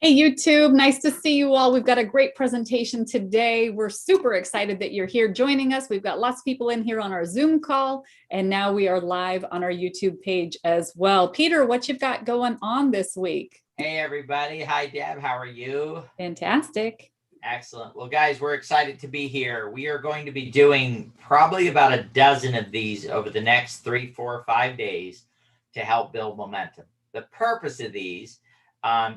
Hey, YouTube, nice to see you all. We've got a great presentation today. We're super excited that you're here joining us. We've got lots of people in here on our Zoom call, and now we are live on our YouTube page as well. Peter, what you've got going on this week? Hey, everybody. Hi, Deb. How are you? Fantastic. Excellent. Well, guys, we're excited to be here. We are going to be doing probably about a dozen of these over the next 3, 4, 5 days to help build momentum. The purpose of these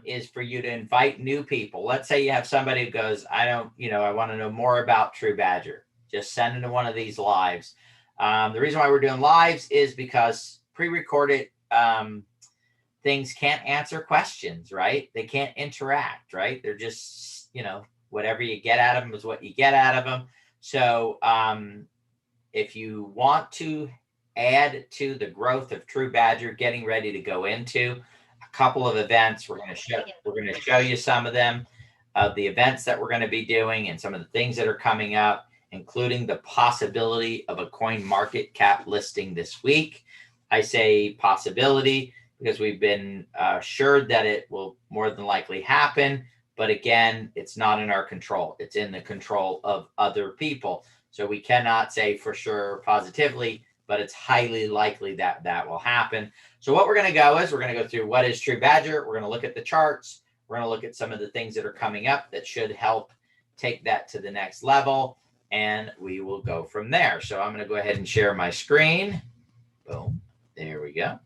is for you to invite new people. Let's say you have somebody who goes, I want to know more about TruBadger. Just send into one of these lives. The reason why we're doing lives is because pre-recorded things can't answer questions, right? They can't interact, right? They're just, whatever you get out of them is what you get out of them. So if you want to add to the growth of TruBadger, getting ready to go into a couple of events, we're going to show you some of them, of the events that we're going to be doing and some of the things that are coming up, including the possibility of a coin market cap listing this week. I say possibility because we've been assured that it will more than likely happen. But again, it's not in our control. It's in the control of other people. So we cannot say for sure positively, but it's highly likely that that will happen. So what we're going to go is we're going to go through what is TruBadger. We're going to look at the charts. We're going to look at some of the things that are coming up that should help take that to the next level. And we will go from there. So I'm going to go ahead and share my screen. Boom. There we go.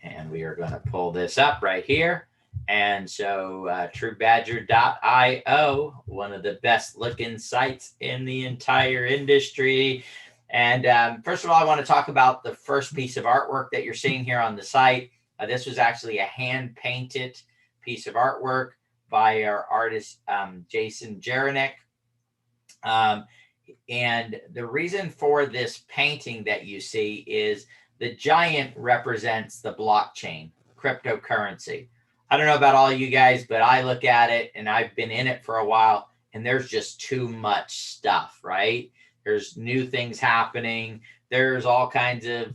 And we are going to pull this up right here. And so TruBadger.io, one of the best looking sites in the entire industry. And first of all, I want to talk about the first piece of artwork that you're seeing here on the site. This was actually a hand painted piece of artwork by our artist, Jason Jaranek. And the reason for this painting that you see is the giant represents the blockchain, cryptocurrency. I don't know about all you guys, but I look at it and I've been in it for a while and there's just too much stuff, right? There's new things happening. There's all kinds of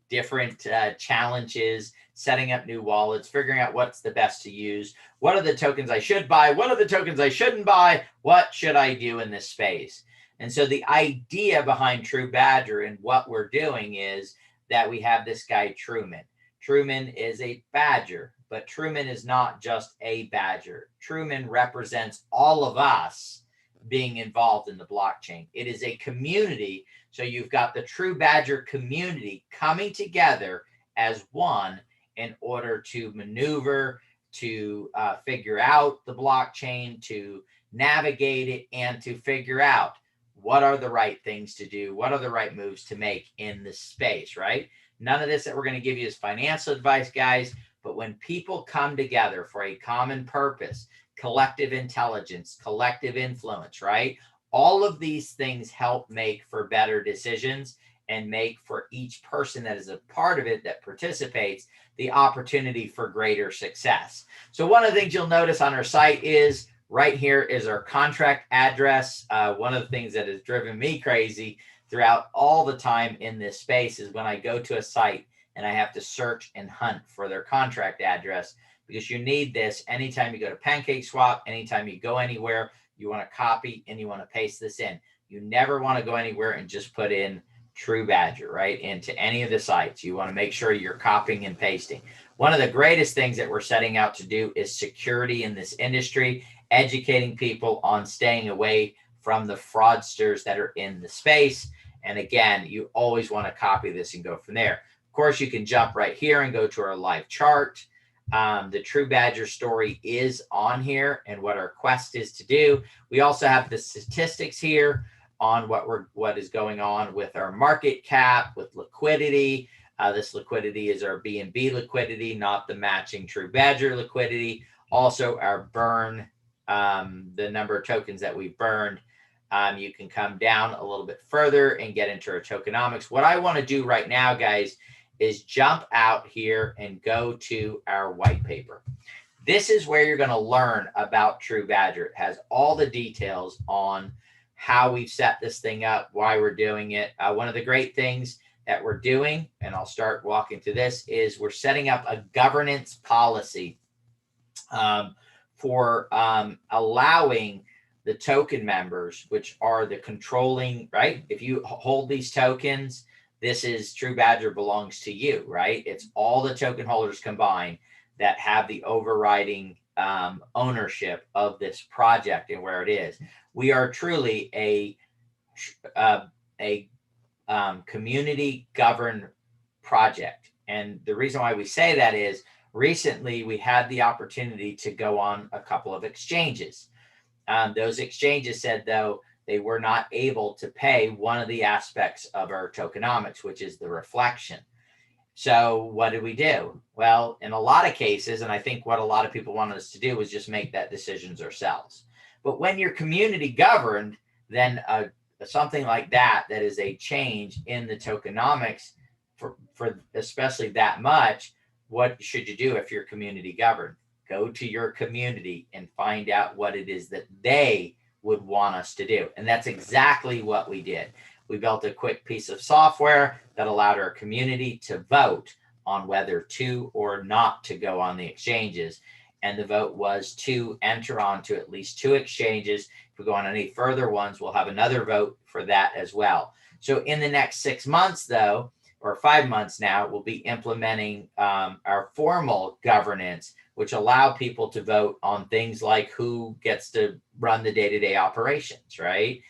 different challenges, setting up new wallets, figuring out what's the best to use. What are the tokens I should buy? What are the tokens I shouldn't buy? What should I do in this space? And so the idea behind TruBadger and what we're doing is that we have this guy, Truman. Truman is a badger, but Truman is not just a badger. Truman represents all of us being involved in the blockchain. It is a community. So you've got the TruBadger community coming together as one in order to maneuver, to figure out the blockchain, to navigate it, and to figure out what are the right things to do, what are the right moves to make in this space, right? None of this that we're going to give you is financial advice, guys, but when people come together for a common purpose, collective intelligence, collective influence, right? All of these things help make for better decisions and make for each person that is a part of it, that participates, the opportunity for greater success. So one of the things you'll notice on our site is right here is our contract address. One of the things that has driven me crazy throughout all the time in this space is when I go to a site and I have to search and hunt for their contract address, because you need this anytime you go to PancakeSwap, anytime you go anywhere, you want to copy and you want to paste this in. You never want to go anywhere and just put in TruBadger, right, into any of the sites. You want to make sure you're copying and pasting. One of the greatest things that we're setting out to do is security in this industry, educating people on staying away from the fraudsters that are in the space. And again, you always want to copy this and go from there. Of course, you can jump right here and go to our live chart. The TruBadger story is on here and what our quest is to do. We also have the statistics here on what is going on with our market cap, with liquidity. This liquidity is our BNB liquidity, not the matching TruBadger liquidity. Also our burn, the number of tokens that we burned. You can come down a little bit further and get into our tokenomics. What I want to do right now, guys, is jump out here and go to our white paper. This is where you're going to learn about TruBadger. It has all the details on how we've set this thing up, why we're doing it. One of the great things that we're doing, and I'll start walking through this, is we're setting up a governance policy for allowing the token members, which are the controlling, right? If you hold these tokens, this is TruBadger belongs to you, right? It's all the token holders combined that have the overriding ownership of this project and where it is. We are truly a community governed project. And the reason why we say that is recently we had the opportunity to go on a couple of exchanges. Those exchanges said, though, they were not able to pay one of the aspects of our tokenomics, which is the reflection. So what did we do? Well, in a lot of cases, and I think what a lot of people wanted us to do was just make that decisions ourselves. But when you're community governed, then something like that is a change in the tokenomics for especially that much. What should you do if you're community governed? Go to your community and find out what it is that they would want us to do. And that's exactly what we did. We built a quick piece of software that allowed our community to vote on whether to or not to go on the exchanges. And the vote was to enter onto at least 2 exchanges. If we go on any further ones, we'll have another vote for that as well. So in the next 6 months, though, or 5 months now, we'll be implementing our formal governance, which allow people to vote on things like who gets to run the day-to-day operations, right?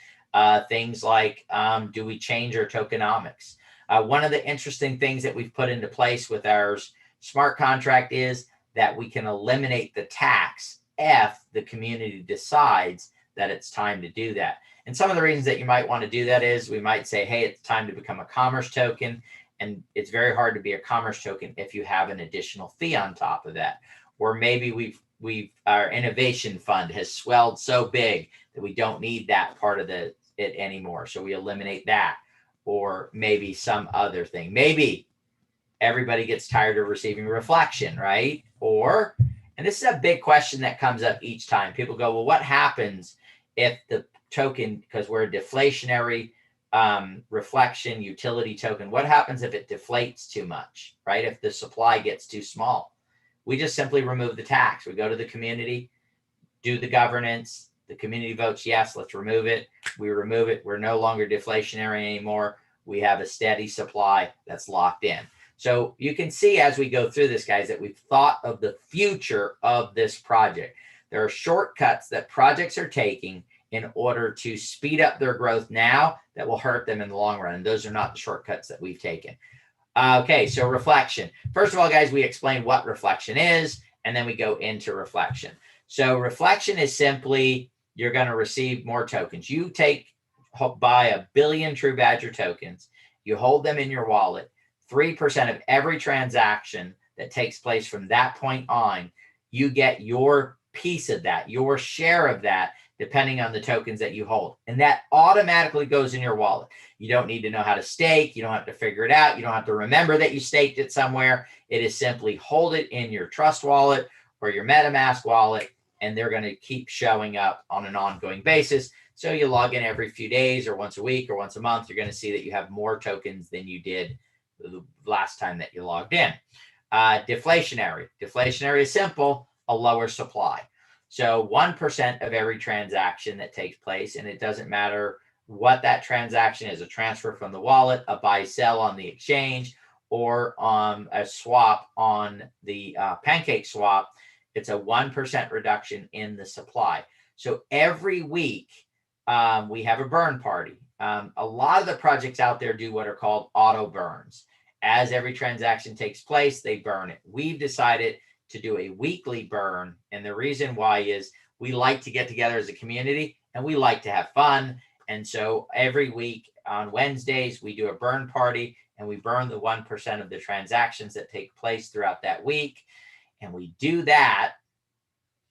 Things like, do we change our tokenomics? One of the interesting things that we've put into place with our smart contract is that we can eliminate the tax if the community decides that it's time to do that. And some of the reasons that you might want to do that is we might say, hey, it's time to become a commerce token. And it's very hard to be a commerce token if you have an additional fee on top of that. Or maybe our innovation fund has swelled so big that we don't need that part of it anymore. So we eliminate that. Or maybe some other thing. Maybe everybody gets tired of receiving reflection, right? Or, and this is a big question that comes up each time. People go, well, what happens if the token, because we're a deflationary reflection utility token, what happens if it deflates too much, right? If the supply gets too small? We just simply remove the tax. We go to the community, do the governance. The community votes yes, let's remove it. We remove it. We're no longer deflationary anymore. We have a steady supply that's locked in. So you can see as we go through this, guys, that we've thought of the future of this project. There are shortcuts that projects are taking in order to speed up their growth now that will hurt them in the long run. And those are not the shortcuts that we've taken. Okay, so reflection. First of all, guys, we explain what reflection is, and then we go into reflection. So reflection is simply you're going to receive more tokens. You buy 1 billion TruBadger tokens. You hold them in your wallet. 3% of every transaction that takes place from that point on, you get your piece of that, your share of that, depending on the tokens that you hold. And that automatically goes in your wallet. You don't need to know how to stake. You don't have to figure it out. You don't have to remember that you staked it somewhere. It is simply hold it in your Trust wallet or your MetaMask wallet, and they're going to keep showing up on an ongoing basis. So you log in every few days or once a week or once a month, you're going to see that you have more tokens than you did the last time that you logged in. Deflationary. Deflationary is simple, a lower supply. So 1% of every transaction that takes place, and it doesn't matter what that transaction is, a transfer from the wallet, a buy-sell on the exchange, or a swap on the Pancake swap, it's a 1% reduction in the supply. So every week we have a burn party. A lot of the projects out there do what are called auto burns. As every transaction takes place, they burn it. We've decided to do a weekly burn. And the reason why is we like to get together as a community and we like to have fun. And so every week on Wednesdays, we do a burn party and we burn the 1% of the transactions that take place throughout that week. And we do that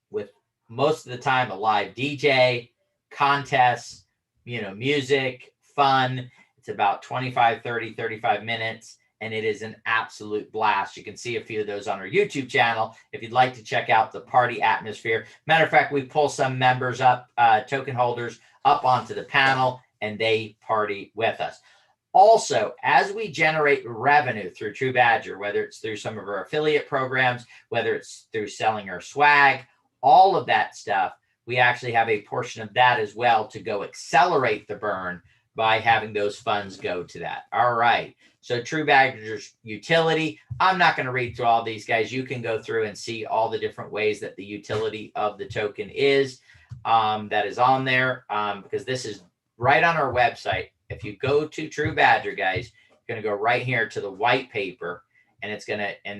with most of the time a live DJ, contests, music, fun. It's about 25, 30, 35 minutes. And it is an absolute blast. You can see a few of those on our YouTube channel if you'd like to check out the party atmosphere. Matter of fact, we pull some members up, token holders, up onto the panel, and they party with us. Also, as we generate revenue through TruBadger, whether it's through some of our affiliate programs, whether it's through selling our swag, all of that stuff, we actually have a portion of that as well to go accelerate the burn by having those funds go to that. All right. So TruBadger's utility, I'm not going to read through all these, guys. You can go through and see all the different ways that the utility of the token is that is on there because this is right on our website. If you go to TruBadger, guys, you're going to go right here to the white paper, and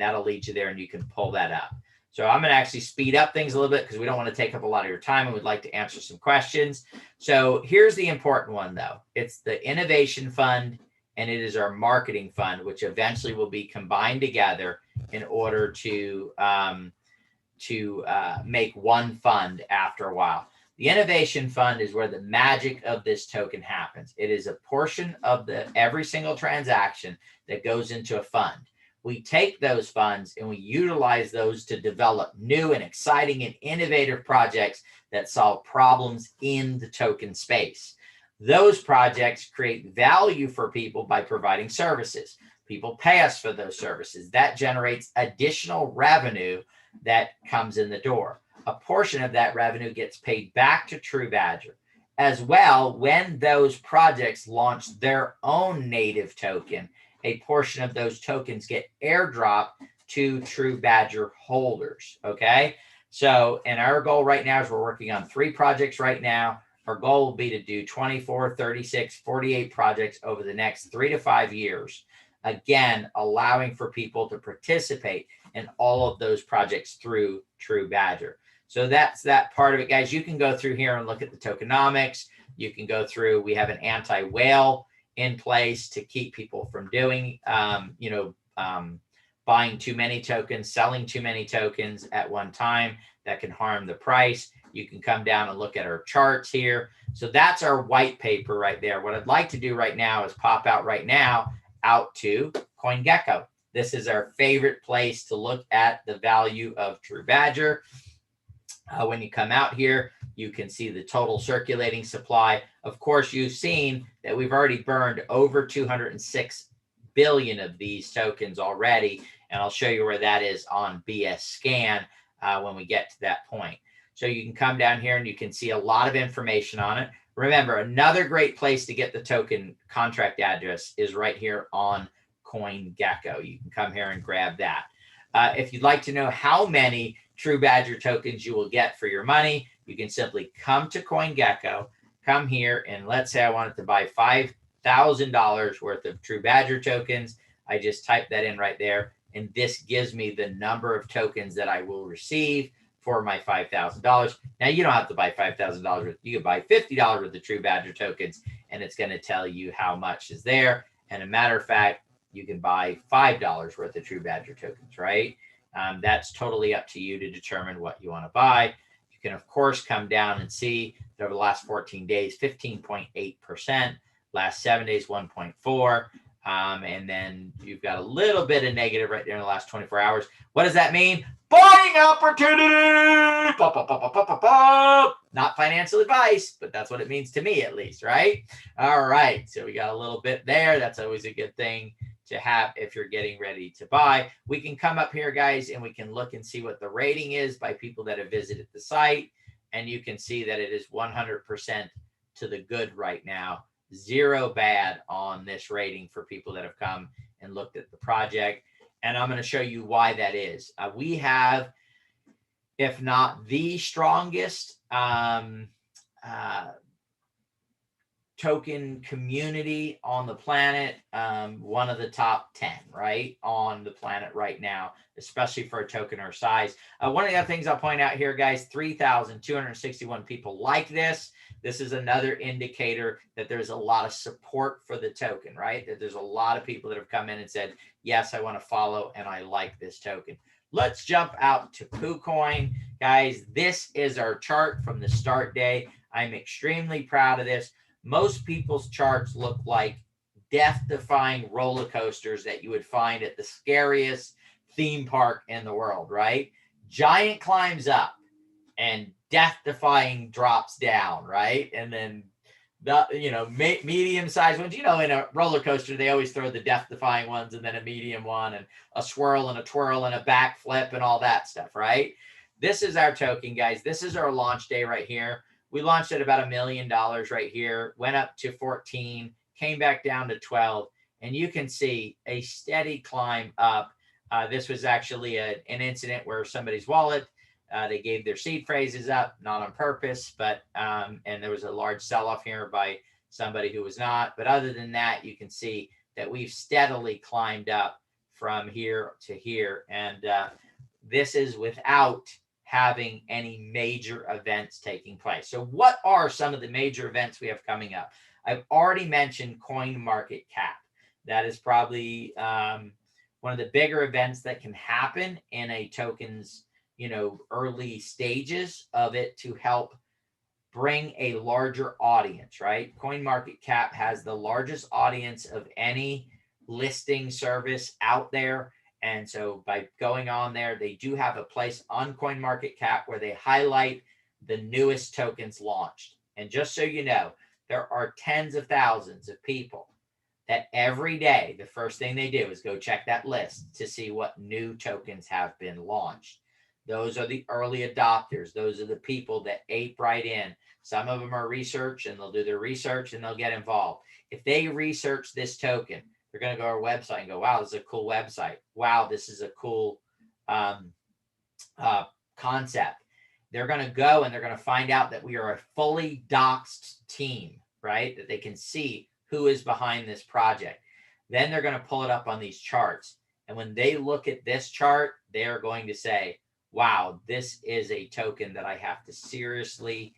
that'll lead you there, and you can pull that up. So I'm going to actually speed up things a little bit because we don't want to take up a lot of your time and we'd like to answer some questions. So here's the important one, though. It's the innovation fund, and it is our marketing fund, which eventually will be combined together in order to make one fund after a while. The innovation fund is where the magic of this token happens. It is a portion of every single transaction that goes into a fund. We take those funds and we utilize those to develop new and exciting and innovative projects that solve problems in the token space. Those projects create value for people by providing services. People pay us for those services. That generates additional revenue that comes in the door. A portion of that revenue gets paid back to TruBadger. As well, when those projects launch their own native token, a portion of those tokens get airdropped to TruBadger holders, okay? So, and our goal right now is we're working on 3 projects right now. Our goal will be to do 24, 36, 48 projects over the next 3 to 5 years. Again, allowing for people to participate in all of those projects through TruBadger. So that's that part of it, guys. You can go through here and look at the tokenomics. You can go through, we have an anti-whale in place to keep people from doing, buying too many tokens, selling too many tokens at one time that can harm the price. You can come down and look at our charts here. So that's our white paper right there. What I'd like to do right now is pop out right now out to CoinGecko. This is our favorite place to look at the value of TruBadger. When you come out here, you can see the total circulating supply. Of course, you've seen that we've already burned over 206 billion of these tokens already. And I'll show you where that is on BS Scan when we get to that point. So you can come down here and you can see a lot of information on it. Remember, another great place to get the token contract address is right here on CoinGecko. You can come here and grab that. If you'd like to know how many TruBadger tokens you will get for your money, you can simply come to CoinGecko, come here, and let's say I wanted to buy $5,000 worth of TruBadger tokens. I just type that in right there, and this gives me the number of tokens that I will receive for my $5,000. Now, you don't have to buy $5,000 worth. You can buy $50 worth of TruBadger tokens, and it's going to tell you how much is there. And a matter of fact, you can buy $5 worth of TruBadger tokens, right? That's totally up to you to determine what you want to buy. You can, of course, come down and see that over the last 14 days, 15.8%, last 7 days, 1.4%. And then you've got a little bit of negative right there in the last 24 hours. What does that mean? Buying opportunity! Not financial advice, but that's what it means to me, at least, right? All right. So we got a little bit there. That's always a good thing to have if you're getting ready to buy. We can come up here, guys, and we can look and see what the rating is by people that have visited the site. And you can see that it is 100% to the good right now. 0 bad on this rating for people that have come and looked at the project. And I'm going to show you why that is. We have, if not the strongest token community on the planet, one of the top 10, right, on the planet right now, especially for a token our size. One of the other things I'll point out here, guys, 3,261 people like this. This is another indicator that there's a lot of support for the token, right? That there's a lot of people that have come in and said, yes, I want to follow and I like this token. Let's jump out to KuCoin. Guys, this is our chart from the start day. I'm extremely proud of this. Most people's charts look like death-defying roller coasters that you would find at the scariest theme park in the world, right? Giant climbs up and death-defying drops down, right? And then the, medium-sized ones. In a roller coaster, they always throw the death-defying ones and then a medium one and a swirl and a twirl and a backflip and all that stuff, right? This is our token, guys. This is our launch day right here. We launched at about $1 million right here, went up to 14, came back down to 12, and you can see a steady climb up. This was actually an incident where somebody's wallet, they gave their seed phrases up, not on purpose, but and there was a large sell-off here by somebody who was not. But other than that, you can see that we've steadily climbed up from here to here. And this is without having any major events taking place. So what are some of the major events we have coming up? I've already mentioned Coin Market Cap. That is probably one of the bigger events that can happen in a token's early stages of it to help bring a larger audience, right? Coin Market Cap has the largest audience of any listing service out there. And so by going on there, they do have a place on Coin Market Cap where they highlight the newest tokens launched. And just so you know, there are tens of thousands of people that every day, the first thing they do is go check that list to see what new tokens have been launched. Those are the early adopters. Those are the people that ape right in. Some of them are research, and they'll do their research and they'll get involved. If they research this token, they're going to go to our website and go, wow, this is a cool website. Wow, this is a cool concept. They're going to go and they're going to find out that we are a fully doxed team, right? That they can see who is behind this project. Then they're going to pull it up on these charts. And when they look at this chart, they're going to say, wow, this is a token that I have to seriously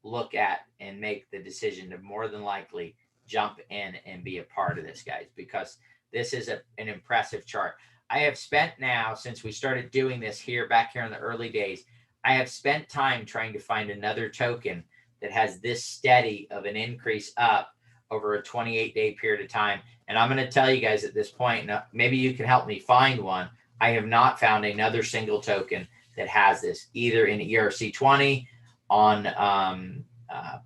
look at and make the decision to more than likely jump in and be a part of this, guys, because this is an impressive chart. I have spent now, since we started doing this back here in the early days, I have spent time trying to find another token that has this steady of an increase up over a 28-day period of time. And I'm going to tell you guys at this point, maybe you can help me find one. I have not found another single token that has this, either in ERC20, on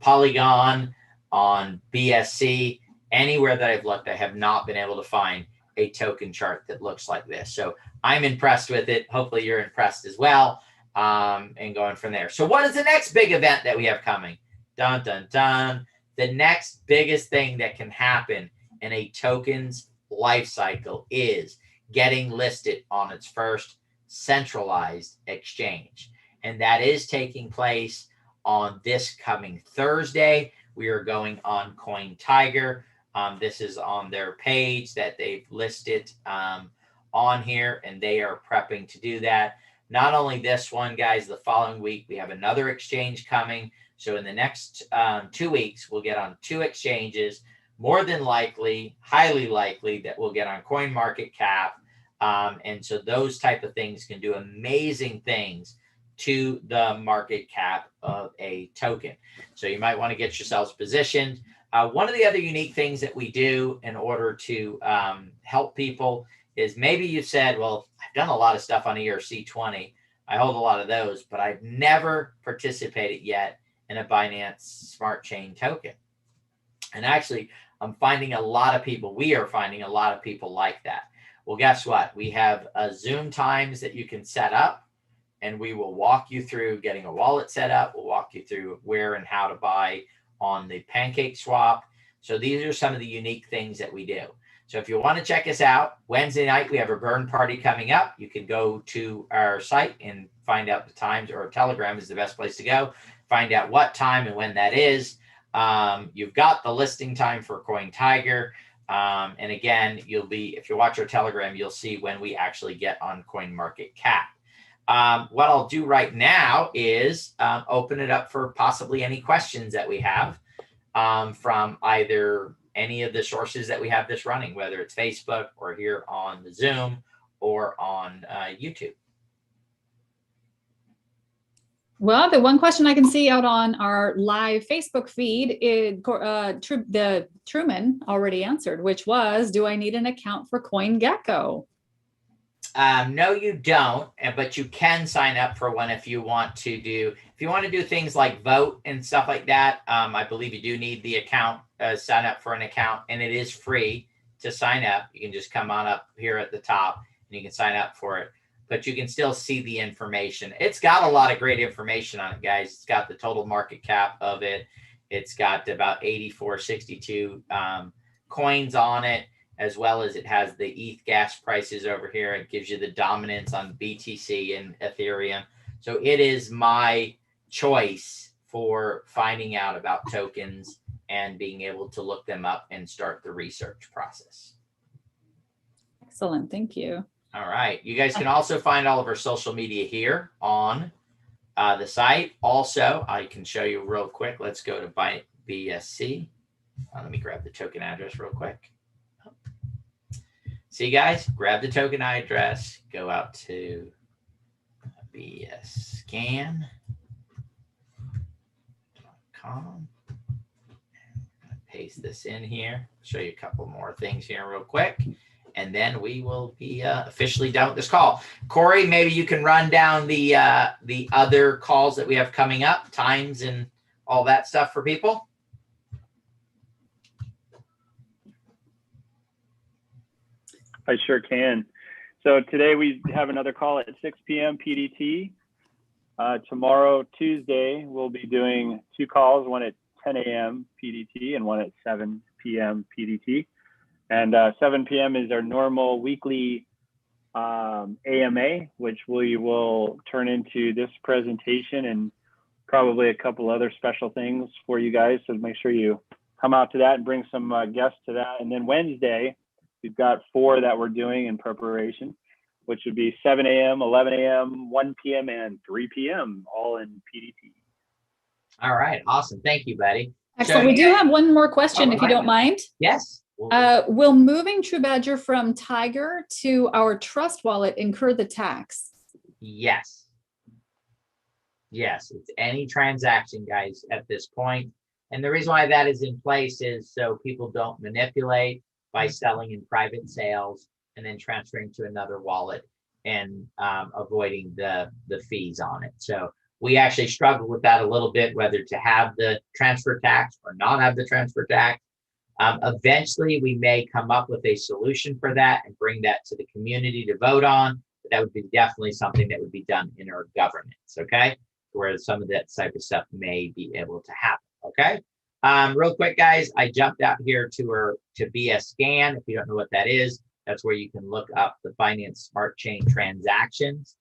Polygon, on BSC, anywhere that I've looked, I have not been able to find a token chart that looks like this. So I'm impressed with it. Hopefully you're impressed as well, and going from there. So what is the next big event that we have coming? Dun, dun, dun. The next biggest thing that can happen in a token's life cycle is getting listed on its first centralized exchange. And that is taking place on this coming Thursday. We are going on CoinTiger. This is on their page that they've listed on here, and they are prepping to do that. Not only this one, guys, the following week, we have another exchange coming. So in the next 2 weeks, we'll get on 2 exchanges, more than likely, highly likely that we'll get on CoinMarketCap. And so those type of things can do amazing things to the market cap of a token. So you might want to get yourselves positioned. One of the other unique things that we do in order to help people is, maybe you said, well, I've done a lot of stuff on ERC20. I hold a lot of those, but I've never participated yet in a Binance Smart Chain token. And actually, I'm finding a lot of people, we are finding a lot of people like that. Well, guess what? We have Zoom times that you can set up, and we will walk you through getting a wallet set up. We'll walk you through where and how to buy on the Pancake Swap. So these are some of the unique things that we do. So if you want to check us out, Wednesday night, we have a burn party coming up. You can go to our site and find out the times, or Telegram is the best place to go. Find out what time and when that is. You've got the listing time for CoinTiger. And again, if you watch our Telegram, you'll see when we actually get on CoinMarketCap. What I'll do right now is open it up for possibly any questions that we have from either any of the sources that we have this running, whether it's Facebook or here on the Zoom or on YouTube. Well, the one question I can see out on our live Facebook feed is the Truman already answered, which was, do I need an account for CoinGecko? No, you don't, but you can sign up for one if you want to do things like vote and stuff like that. I believe you do need the account, sign up for an account, and it is free to sign up. You can just come on up here at the top and you can sign up for it, but you can still see the information. It's got a lot of great information on it, guys. It's got the total market cap of it. It's got about 8462 coins on it, as well as it has the ETH gas prices over here. It gives you the dominance on BTC and Ethereum. So it is my choice for finding out about tokens and being able to look them up and start the research process. Excellent. Thank you. All right. You guys can also find all of our social media here on the site. Also, I can show you real quick. Let's go to BSC. Let me grab the token address real quick. See, guys, grab the token address, go out to bsscan.com. Paste this in here. Show you a couple more things here real quick, and then we will be officially done with this call. Corey, maybe you can run down the other calls that we have coming up, times and all that stuff for people. I sure can. So today we have another call at 6 p.m. PDT. Tomorrow, Tuesday, we'll be doing 2 calls, one at 10 a.m. PDT and one at 7 p.m. PDT. And 7 p.m. is our normal weekly AMA, which we will turn into this presentation and probably a couple other special things for you guys. So make sure you come out to that and bring some guests to that. And then Wednesday, we've got 4 that we're doing in preparation, which would be 7 a.m., 11 a.m., 1 p.m., and 3 p.m., all in PDT. All right. Awesome. Thank you, buddy. Excellent. We do have one more question, if you don't mind. Yes. Will moving TruBadger from Tiger to our trust wallet incur the tax? Yes. Yes. It's any transaction, guys, at this point. And the reason why that is in place is so people don't manipulate by selling in private sales and then transferring to another wallet and avoiding the fees on it. So we actually struggle with that a little bit, whether to have the transfer tax or not have the transfer tax. Eventually, we may come up with a solution for that and bring that to the community to vote on. But that would be definitely something that would be done in our governance, okay? Where some of that type of stuff may be able to happen, okay? Real quick, guys, I jumped out here to BS Scan. If you don't know what that is, that's where you can look up the Finance Smart Chain transactions.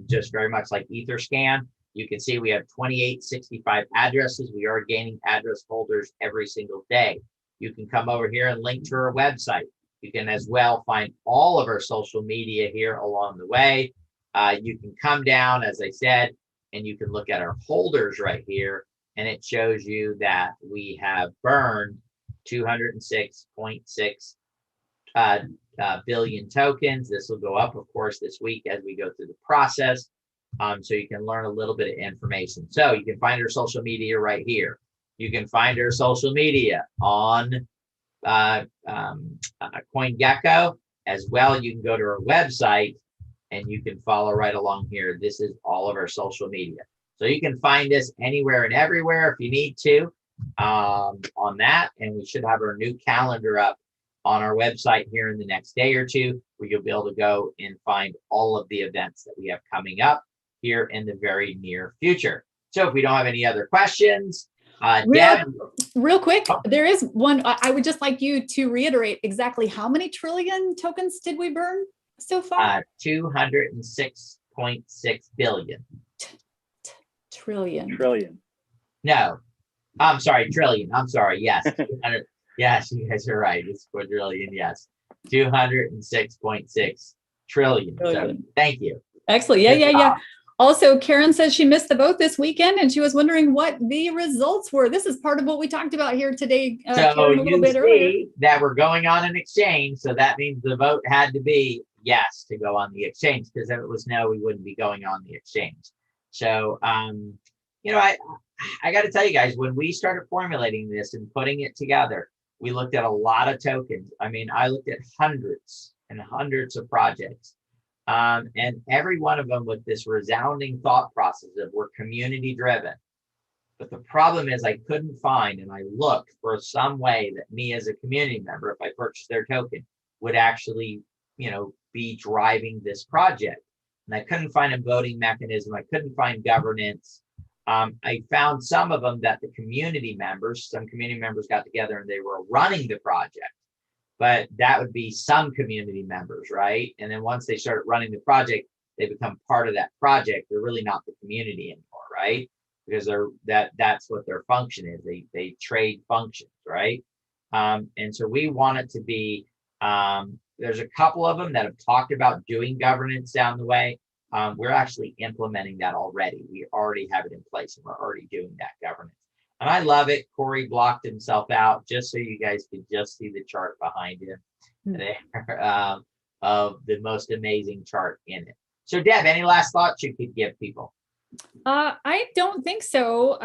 Just very much like Etherscan. You can see we have 2865 addresses. We are gaining address holders every single day. You can come over here and link to our website. You can as well find all of our social media here along the way. You can come down, as I said, and you can look at our holders right here. And it shows you that we have burned 206.6 billion tokens. This will go up, of course, this week as we go through the process. So you can learn a little bit of information. So you can find our social media right here. You can find our social media on CoinGecko as well. You can go to our website and you can follow right along here. This is all of our social media. So you can find us anywhere and everywhere if you need to on that. And we should have our new calendar up on our website here in the next day or two, where you'll be able to go and find all of the events that we have coming up here in the very near future. So if we don't have any other questions, Deb. Real quick, there is one. I would just like you to reiterate exactly how many trillion tokens did we burn so far? 206.6 billion. Trillion. No, I'm sorry, trillion. I'm sorry. Yes. Yes, you guys are right. It's quadrillion. Yes. 206.6 trillion. So thank you. Excellent. Yeah. Also, Karen says she missed the vote this weekend and she was wondering what the results were. This is part of what we talked about here today. So Karen, a little bit earlier. That we're going on an exchange. So that means the vote had to be yes to go on the exchange, because if it was no, we wouldn't be going on the exchange. So, you know, I got to tell you guys, when we started formulating this and putting it together, we looked at a lot of tokens. I mean, I looked at hundreds and hundreds of projects. And every one of them with this resounding thought process of we're community driven. But the problem is I couldn't find, and I looked for some way that me as a community member, if I purchased their token, would actually, be driving this project. And I couldn't find a voting mechanism. I couldn't find governance. I found some of them that some community members got together and they were running the project. But that would be some community members, right? And then once they start running the project, they become part of that project. They're really not the community anymore, right? Because that's what their function is. They trade functions, right? And so we want it to be, there's a couple of them that have talked about doing governance down the way. We're actually implementing that already. We already have it in place and we're already doing that governance. And I love it. Corey blocked himself out just so you guys could just see the chart behind him there, of the most amazing chart in it. So Deb, any last thoughts you could give people? I don't think so.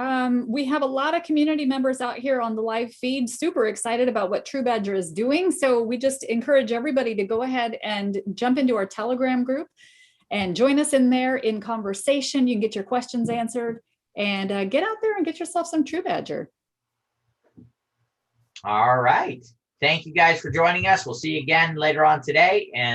We have a lot of community members out here on the live feed, super excited about what TruBadger is doing. So we just encourage everybody to go ahead and jump into our Telegram group and join us in there in conversation. You can get your questions answered and get out there and get yourself some TruBadger. All right. Thank you guys for joining us. We'll see you again later on today. And